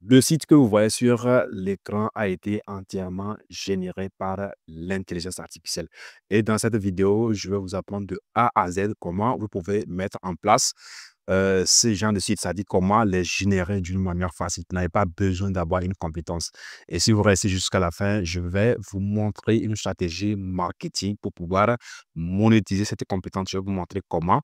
Le site que vous voyez sur l'écran a été entièrement généré par l'intelligence artificielle. Et dans cette vidéo, je vais vous apprendre de A à Z comment vous pouvez mettre en place ce genre de site, c'est-à-dire comment les générer d'une manière facile. Vous n'avez pas besoin d'avoir une compétence. Et si vous restez jusqu'à la fin, je vais vous montrer une stratégie marketing pour pouvoir monétiser cette compétence. Je vais vous montrer comment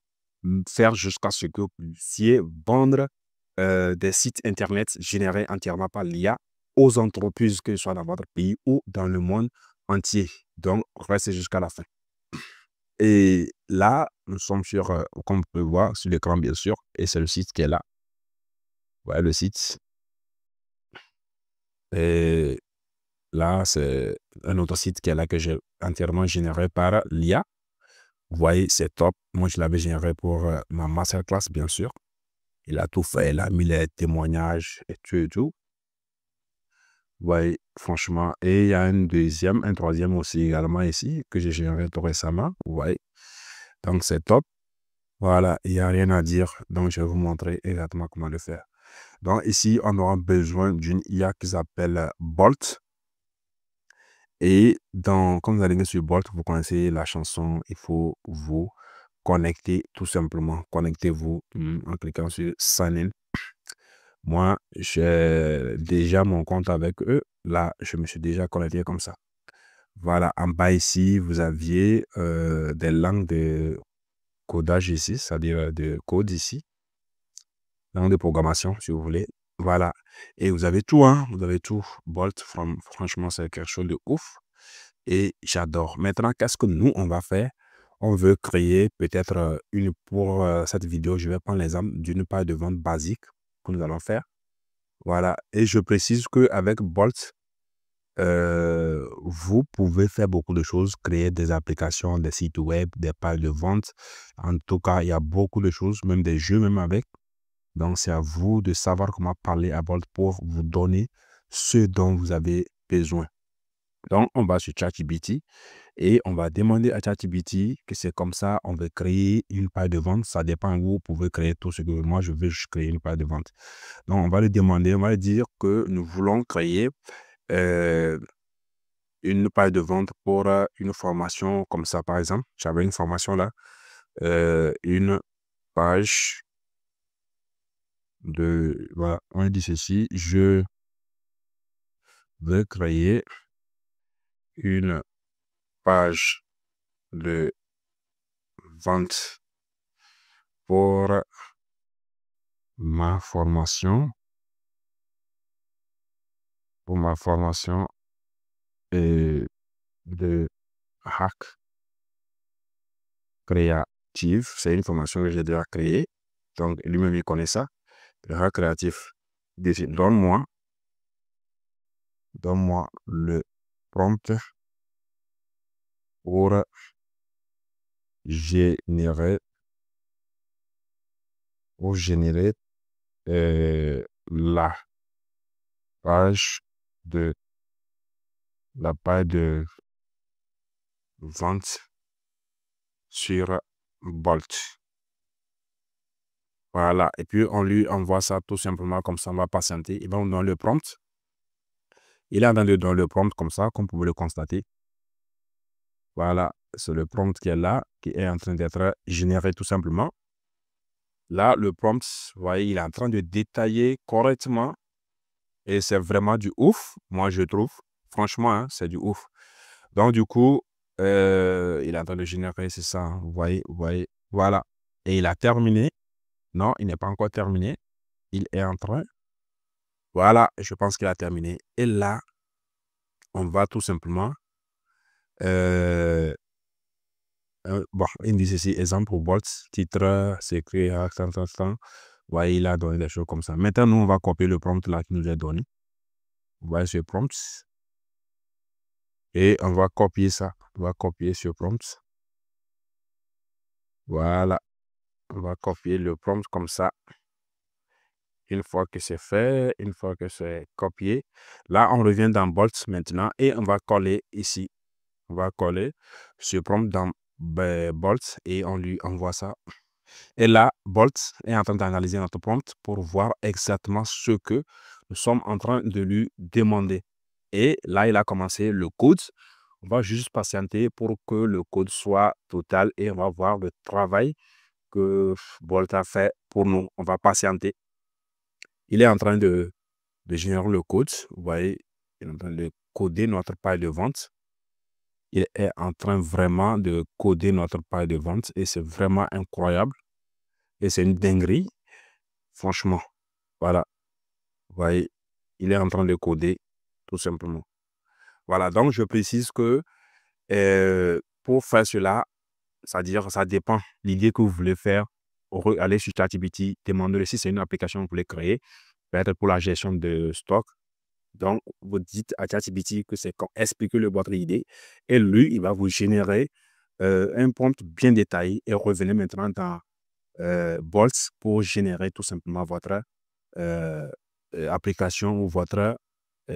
faire jusqu'à ce que vous puissiez vendre des sites Internet générés entièrement par l'IA aux entreprises, que ce soit dans votre pays ou dans le monde entier. Donc, restez jusqu'à la fin. Et là, nous sommes sur, comme vous pouvez voir, sur l'écran, bien sûr, et c'est le site qui est là. Voilà le site. Et là, c'est un autre site qui est là que j'ai entièrement généré par l'IA. Vous voyez, c'est top. Moi, je l'avais généré pour ma masterclass, bien sûr. Il a tout fait. Il a mis les témoignages et tout et tout. Oui, franchement. Et il y a un troisième aussi également ici que j'ai généré tout récemment. Oui. Donc, c'est top. Voilà, il n'y a rien à dire. Donc, je vais vous montrer exactement comment le faire. Donc, ici, on aura besoin d'une IA qui s'appelle Bolt. Et quand vous allez sur Bolt, vous connaissez la chanson. Il faut vous connecter tout simplement. Connectez-vous en cliquant sur Sign in. Moi, j'ai déjà mon compte avec eux. Là, je me suis déjà connecté comme ça. Voilà, en bas ici, vous aviez des langues de codage ici, c'est-à-dire de code ici, langue de programmation, si vous voulez. Voilà, et vous avez tout, hein, vous avez tout. Bolt, franchement, c'est quelque chose de ouf et j'adore. Maintenant, qu'est-ce que nous, on va faire? On veut créer peut-être pour cette vidéo, je vais prendre l'exemple d'une page de vente basique que nous allons faire. Voilà, et je précise qu'avec Bolt, vous pouvez faire beaucoup de choses, créer des applications, des sites web, des pages de vente. En tout cas, il y a beaucoup de choses, même des jeux même avec. Donc, c'est à vous de savoir comment parler à Bolt pour vous donner ce dont vous avez besoin. Donc, on va sur ChatGPT et on va demander à ChatGPT que c'est comme ça, on veut créer une page de vente. Ça dépend, vous pouvez créer tout ce que moi, je veux juste créer une page de vente. Donc, on va lui demander, on va lui dire que nous voulons créer une page de vente pour une formation comme ça, par exemple. J'avais une formation là, une page voilà, on dit ceci, je veux créer une page de vente pour ma formation, de hack créatif. C'est une formation que j'ai déjà créée. Donc, lui-même, il connaît ça. Le hack créatif. Donne-moi le prompt pour générer la page de vente sur Bolt. Voilà. Et puis, on lui envoie ça tout simplement comme ça. On va patienter. Il va nous donner le prompt. Il est en train de donner le prompt comme ça, comme vous pouvez le constater. Voilà. C'est le prompt qui est là, qui est en train d'être généré tout simplement. Là, le prompt, vous voyez, il est en train de détailler correctement. Et c'est vraiment du ouf, moi, je trouve. Franchement, hein, c'est du ouf. Donc, du coup, il est en train de générer, c'est ça. Hein, vous voyez, voilà. Et il a terminé. Non, il n'est pas encore terminé. Il est en train. Voilà, je pense qu'il a terminé. Et là, on va tout simplement. Bon, il dit ceci, exemple pour Bolt, titre, c'est écrit, Vous voyez, il a donné des choses comme ça. Maintenant, nous, on va copier le prompt là qu'il nous a donné. Vous voyez ce prompt. Et on va copier ça. On va copier ce prompt. Voilà. On va copier le prompt comme ça. Une fois que c'est fait, une fois que c'est copié, là, on revient dans Bolt maintenant et on va coller ici. On va coller ce prompt dans Bolt et on lui envoie ça. Et là, Bolt est en train d'analyser notre prompt pour voir exactement ce que nous sommes en train de lui demander. Et là, il a commencé le code. On va juste patienter pour que le code soit total et on va voir le travail que Bolt a fait pour nous. On va patienter. Il est en train de générer le code. Vous voyez, il est en train de coder notre page de vente. Il est en train vraiment de coder notre page de vente et c'est vraiment incroyable. Et c'est une dinguerie, franchement. Voilà, vous voyez, il est en train de coder tout simplement. Voilà, donc je précise que pour faire cela, c'est-à-dire ça dépend l'idée que vous voulez faire. Allez sur ChatGPT, demandez si c'est une application que vous voulez créer, peut-être pour la gestion de stock. Donc, vous dites à ChatGPT que c'est expliquez-le votre idée et lui, il va vous générer un prompt bien détaillé et revenez maintenant dans Bolt pour générer tout simplement votre application ou votre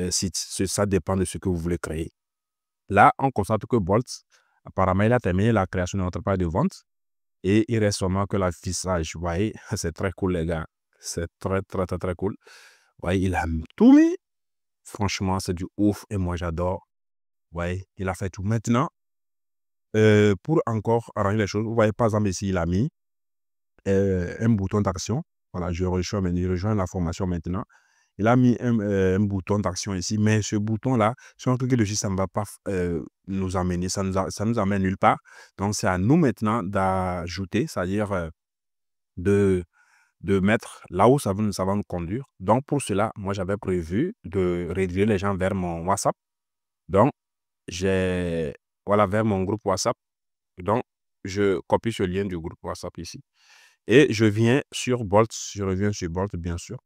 site. Ça dépend de ce que vous voulez créer. Là, on constate que Bolt, apparemment, il a terminé la création de notre page de vente et il reste seulement que l'affichage. Vous voyez, c'est très cool, les gars. C'est très, très, très, très cool. Vous voyez, il a tout mis. Franchement, c'est du ouf et moi, j'adore. Vous voyez, il a fait tout. Maintenant, pour encore arranger les choses, vous voyez, par exemple, ici, il a mis un bouton d'action. Voilà, je rejoins la formation maintenant. Il a mis un bouton d'action ici, mais ce bouton-là, si on clique dessus, ça ne va pas nous amener, ça nous amène nulle part. Donc, c'est à nous maintenant d'ajouter, c'est-à-dire de mettre là où ça va nous conduire. Donc, pour cela, moi, j'avais prévu de rediriger les gens vers mon WhatsApp. Donc, voilà, vers mon groupe WhatsApp. Donc, je copie ce lien du groupe WhatsApp ici. Et je viens sur Bolt, bien sûr.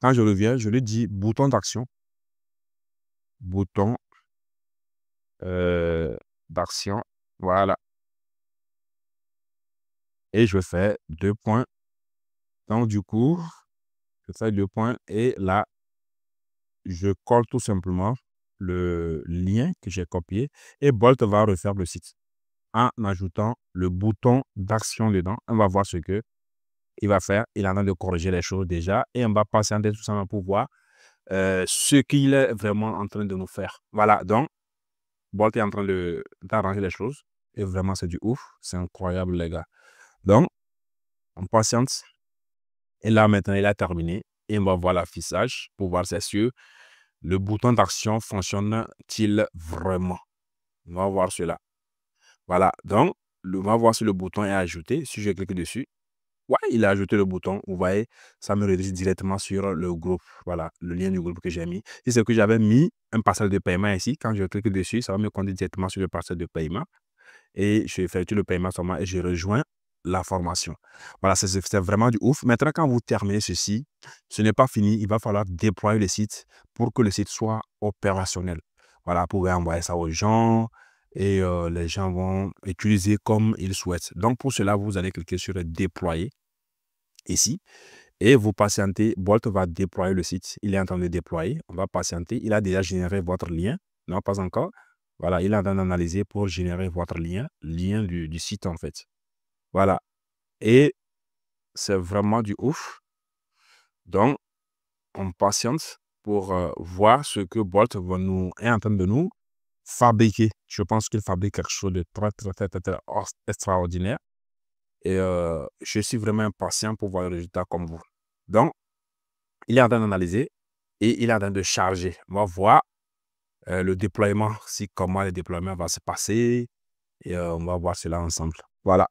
Quand je reviens, je lui dis bouton d'action. Bouton d'action. Voilà. Et je fais 2 points. Donc, du coup, je fais 2 points. Et là, je colle tout simplement le lien que j'ai copié. Et Bolt va refaire le site en ajoutant le bouton d'action dedans. On va voir ce que il va faire. Il est en train de corriger les choses déjà. Et on va patienter tout simplement pour voir ce qu'il est vraiment en train de nous faire. Voilà. Donc, Bolt est en train d'arranger les choses. Et vraiment, c'est du ouf. C'est incroyable, les gars. Donc, on patiente. Et là, maintenant, il a terminé. Et on va voir l'affichage pour voir si c'est sûr. Le bouton d'action fonctionne-t-il vraiment? On va voir cela. Voilà. Donc, on va voir si le bouton est ajouté. Si je clique dessus, ouais, il a ajouté le bouton. Vous voyez, ça me redirige directement sur le groupe. Voilà, le lien du groupe que j'ai mis. Si c'est que j'avais mis un parcelle de paiement ici, quand je clique dessus, ça va me conduire directement sur le parcelle de paiement. Et je effectue le paiement seulement et je rejoins la formation. Voilà, c'est vraiment du ouf. Maintenant, quand vous terminez ceci, ce n'est pas fini. Il va falloir déployer le site pour que le site soit opérationnel. Voilà, vous pouvez envoyer ça aux gens et les gens vont utiliser comme ils souhaitent. Donc, pour cela, vous allez cliquer sur déployer ici et vous patientez. Bolt va déployer le site. Il est en train de déployer. On va patienter. Il a déjà généré votre lien. Non, pas encore. Voilà, il est en train d'analyser pour générer votre lien du site en fait. Voilà. Et c'est vraiment du ouf. Donc, on patiente pour voir ce que Bolt est en train de nous fabriquer. Je pense qu'il fabrique quelque chose de très, très, très, très, très extraordinaire. Et je suis vraiment impatient pour voir le résultat comme vous. Donc, il est en train d'analyser et il est en train de charger. On va voir le déploiement, comment le déploiement va se passer. Et on va voir cela ensemble. Voilà.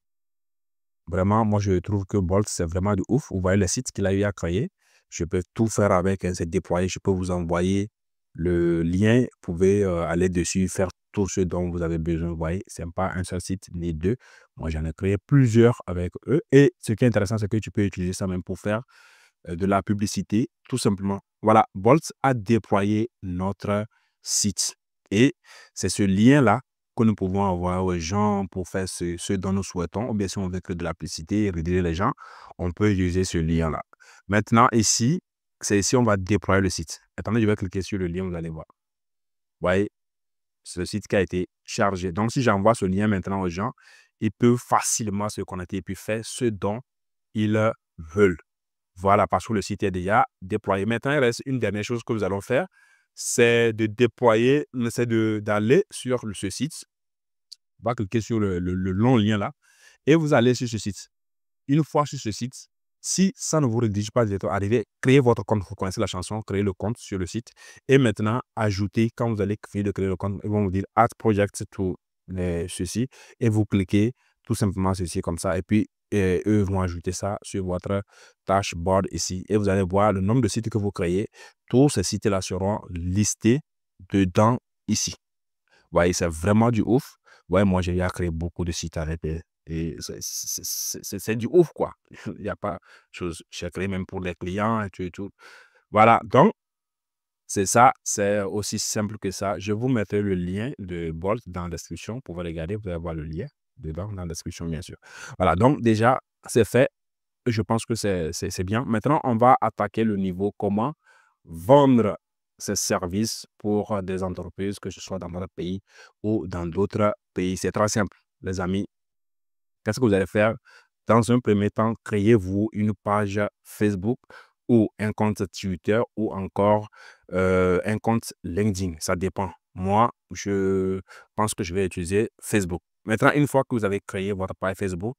Vraiment, moi, je trouve que Bolt, c'est vraiment de ouf. Vous voyez le site qu'il a eu à créer. Je peux tout faire avec, c'est déployé. Je peux vous envoyer le lien. Vous pouvez aller dessus, faire tout ce dont vous avez besoin. Vous voyez, ce n'est pas un seul site ni deux. Moi, j'en ai créé plusieurs avec eux. Et ce qui est intéressant, c'est que tu peux utiliser ça même pour faire de la publicité, tout simplement. Voilà, Bolt a déployé notre site. Et c'est ce lien-là que nous pouvons envoyer aux gens pour faire ce dont nous souhaitons. Ou bien si on veut que de la publicité et rediriger les gens, on peut utiliser ce lien-là. Maintenant, ici, c'est ici on va déployer le site. Attendez, je vais cliquer sur le lien, vous allez voir. Vous voyez, c'est le site qui a été chargé. Donc, si j'envoie ce lien maintenant aux gens, ils peuvent facilement se connecter et puis faire ce dont ils veulent. Voilà, parce que le site est déjà déployé. Maintenant, il reste une dernière chose que nous allons faire, c'est de déployer, c'est d'aller sur ce site. On va cliquer sur le long lien là et vous allez sur ce site. Une fois sur ce site, si ça ne vous rédige pas directement, arrivez, créez votre compte. Vous connaissez la chanson, créez le compte sur le site. Et maintenant, ajoutez, quand vous allez finir de créer le compte, ils vont vous dire Add Project to ceci. Et vous cliquez tout simplement ceci comme ça. Et puis, eux vont ajouter ça sur votre dashboard ici. Et vous allez voir le nombre de sites que vous créez. Tous ces sites-là seront listés dedans ici. Vous voyez, c'est vraiment du ouf. Ouais, moi, j'ai déjà créé beaucoup de sites à répéter. Et c'est du ouf, quoi. Il n'y a pas de chose. J'ai créé même pour les clients et tout et tout. Voilà, donc, c'est ça. C'est aussi simple que ça. Je vous mettrai le lien de Bolt dans la description. Vous pouvez regarder, vous allez voir le lien dedans dans la description, bien sûr. Voilà, donc déjà, c'est fait. Je pense que c'est bien. Maintenant, on va attaquer le niveau comment vendre ces services pour des entreprises, que ce soit dans notre pays ou dans d'autres pays. C'est très simple, les amis. Qu'est-ce que vous allez faire? Dans un premier temps, créez-vous une page Facebook ou un compte Twitter ou encore un compte LinkedIn. Ça dépend. Moi, je pense que je vais utiliser Facebook. Maintenant, une fois que vous avez créé votre page Facebook,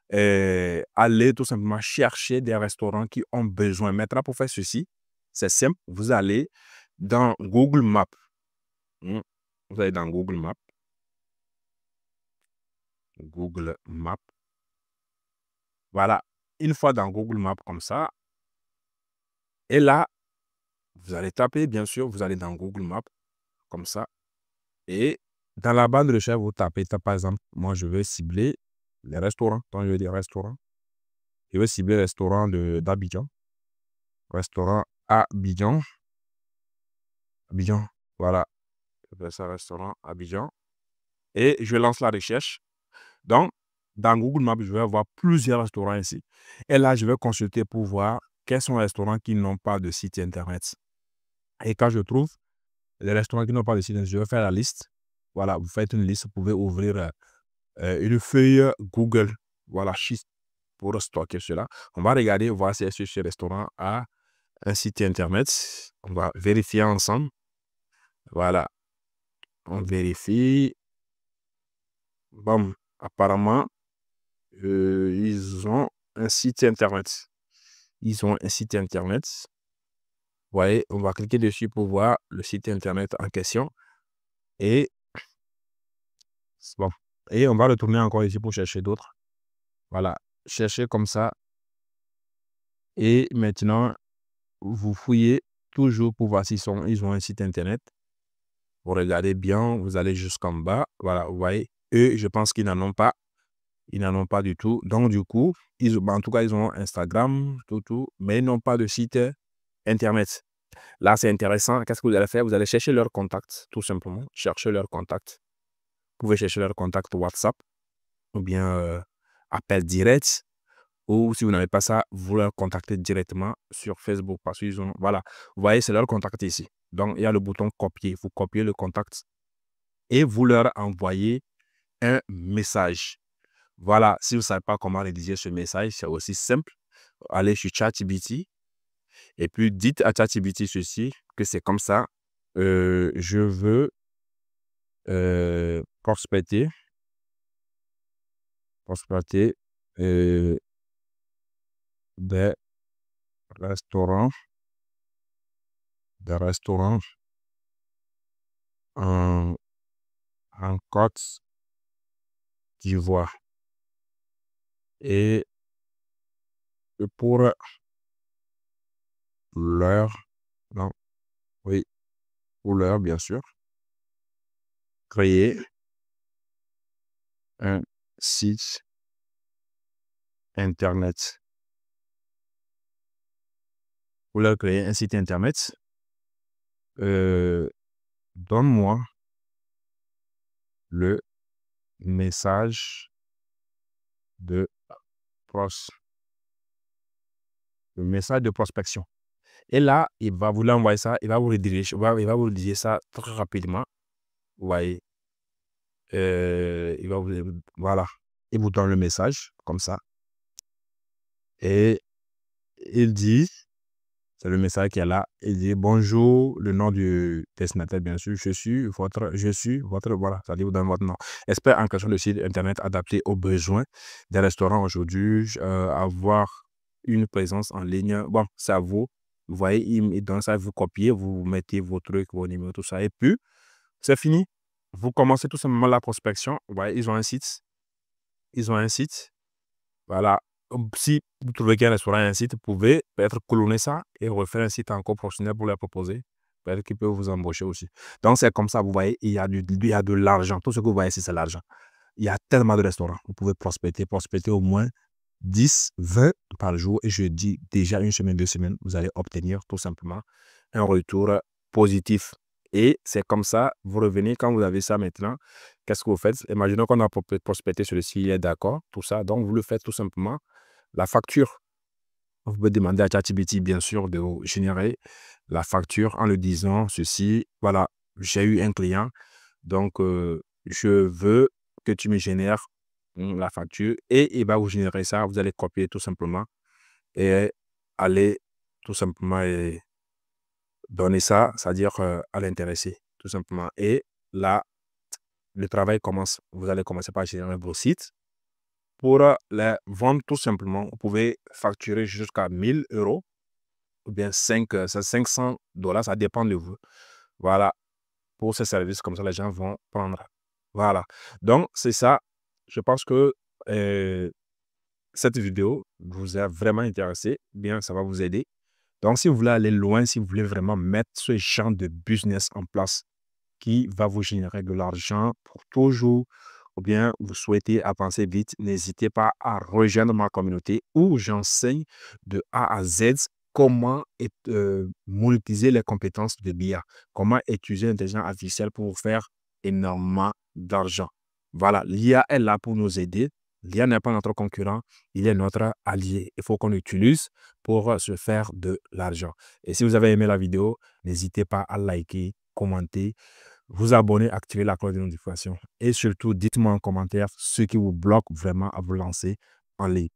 allez tout simplement chercher des restaurants qui ont besoin. Maintenant, pour faire ceci, c'est simple. Vous allez dans Google Maps. Hmm. Vous allez dans Google Maps. Google Maps. Voilà. Une fois dans Google Maps comme ça, et là, vous allez taper, bien sûr, vous allez dans Google Maps comme ça. Et dans la barre de recherche, vous tapez, par exemple, moi, je vais cibler les restaurants. Quand je veux dire restaurant, je vais cibler restaurant d'Abidjan. Restaurant Abidjan. Abidjan, voilà. Je fais ça, restaurant Abidjan. Et je lance la recherche. Donc, dans Google Maps, je vais avoir plusieurs restaurants ici. Et là, je vais consulter pour voir quels sont les restaurants qui n'ont pas de site internet. Et quand je trouve les restaurants qui n'ont pas de site internet, je vais faire la liste. Voilà, vous faites une liste, vous pouvez ouvrir une feuille Google. Voilà, pour stocker cela. On va regarder, voir si ce restaurant a un site internet. On va vérifier ensemble. Voilà, on vérifie. Bon, apparemment, ils ont un site internet. Ils ont un site internet. Vous voyez, on va cliquer dessus pour voir le site internet en question. Et bon. Et on va retourner encore ici pour chercher d'autres. Voilà. Cherchez comme ça. Et maintenant, vous fouillez toujours pour voir s'ils ont un site internet. Vous regardez bien, vous allez jusqu'en bas. Voilà, vous voyez. Eux, je pense qu'ils n'en ont pas. Ils n'en ont pas du tout. Donc, du coup, en tout cas, ils ont Instagram, tout, mais ils n'ont pas de site internet. Là, c'est intéressant. Qu'est-ce que vous allez faire? Vous allez chercher leur contact, tout simplement. Chercher leur contact. Vous pouvez chercher leur contact WhatsApp ou bien appel direct. Ou si vous n'avez pas ça, vous leur contactez directement sur Facebook parce qu'ils ont... Voilà. Vous voyez, c'est leur contact ici. Donc, il y a le bouton copier. Vous copiez le contact et vous leur envoyez un message. Voilà. Si vous ne savez pas comment rédiger ce message, c'est aussi simple. Allez sur ChatGPT et puis dites à ChatGPT ceci, que c'est comme ça. Je veux prospecter des restaurants en, en Côte d'Ivoire. Et pour leur, non, oui, pour leur, bien sûr, créer un site internet. Pour leur créer un site internet, donne-moi le message de prospection. Et là, il va vous l'envoyer ça, il va vous rediriger, il va vous rediriger ça très rapidement. Vous voyez, il va voilà, il vous donne le message comme ça. Et il dit, c'est le message qui est là, il dit bonjour, le nom du destinataire, bien sûr, je suis votre, voilà, ça dit vous donne votre nom. Expert en création de site internet adapté aux besoins des restaurants aujourd'hui, avoir une présence en ligne, bon, ça vous voyez, il donne ça, vous copiez, vous mettez vos trucs, vos numéros, tout ça, et puis, c'est fini. Vous commencez tout simplement la prospection. Vous voyez, ils ont un site. Ils ont un site. Voilà. Si vous trouvez qu'un restaurant a un site, vous pouvez peut-être cloner ça et refaire un site encore professionnel pour leur proposer. Peut-être qu'ils peuvent vous embaucher aussi. Donc, c'est comme ça, vous voyez, il y a de l'argent. Tout ce que vous voyez ici, c'est l'argent. Il y a tellement de restaurants. Vous pouvez prospecter au moins 10, 20 par jour. Et je dis déjà une semaine, 2 semaines, vous allez obtenir tout simplement un retour positif. Et c'est comme ça, vous revenez quand vous avez ça maintenant. Qu'est-ce que vous faites? Imaginons qu'on a prospecté sur le site, il est d'accord, tout ça. Donc, vous le faites tout simplement. La facture, vous pouvez demander à ChatGPT, bien sûr, de vous générer la facture en le disant ceci. Voilà, j'ai eu un client, donc je veux que tu me génères la facture et il va vous générer ça. Vous allez copier tout simplement et aller tout simplement et donner ça, c'est-à-dire à l'intéressé, tout simplement. Et là, le travail commence. Vous allez commencer par générer vos sites. Pour les vendre tout simplement, vous pouvez facturer jusqu'à 1 000 € ou bien 500 $, ça dépend de vous. Voilà, pour ces services, comme ça, les gens vont prendre. Voilà. Donc, c'est ça. Je pense que cette vidéo vous a vraiment intéressé. Bien, ça va vous aider. Donc, si vous voulez aller loin, si vous voulez vraiment mettre ce genre de business en place qui va vous générer de l'argent pour toujours, ou bien vous souhaitez avancer vite, n'hésitez pas à rejoindre ma communauté où j'enseigne de A à Z comment monétiser les compétences de l'IA, comment utiliser l'intelligence artificielle pour vous faire énormément d'argent. Voilà, l'IA est là pour nous aider. L'IA n'est pas notre concurrent, il est notre allié. Il faut qu'on l'utilise pour se faire de l'argent. Et si vous avez aimé la vidéo, n'hésitez pas à liker, commenter, vous abonner, activer la cloche de notification. Et surtout, dites-moi en commentaire ce qui vous bloque vraiment à vous lancer en ligne.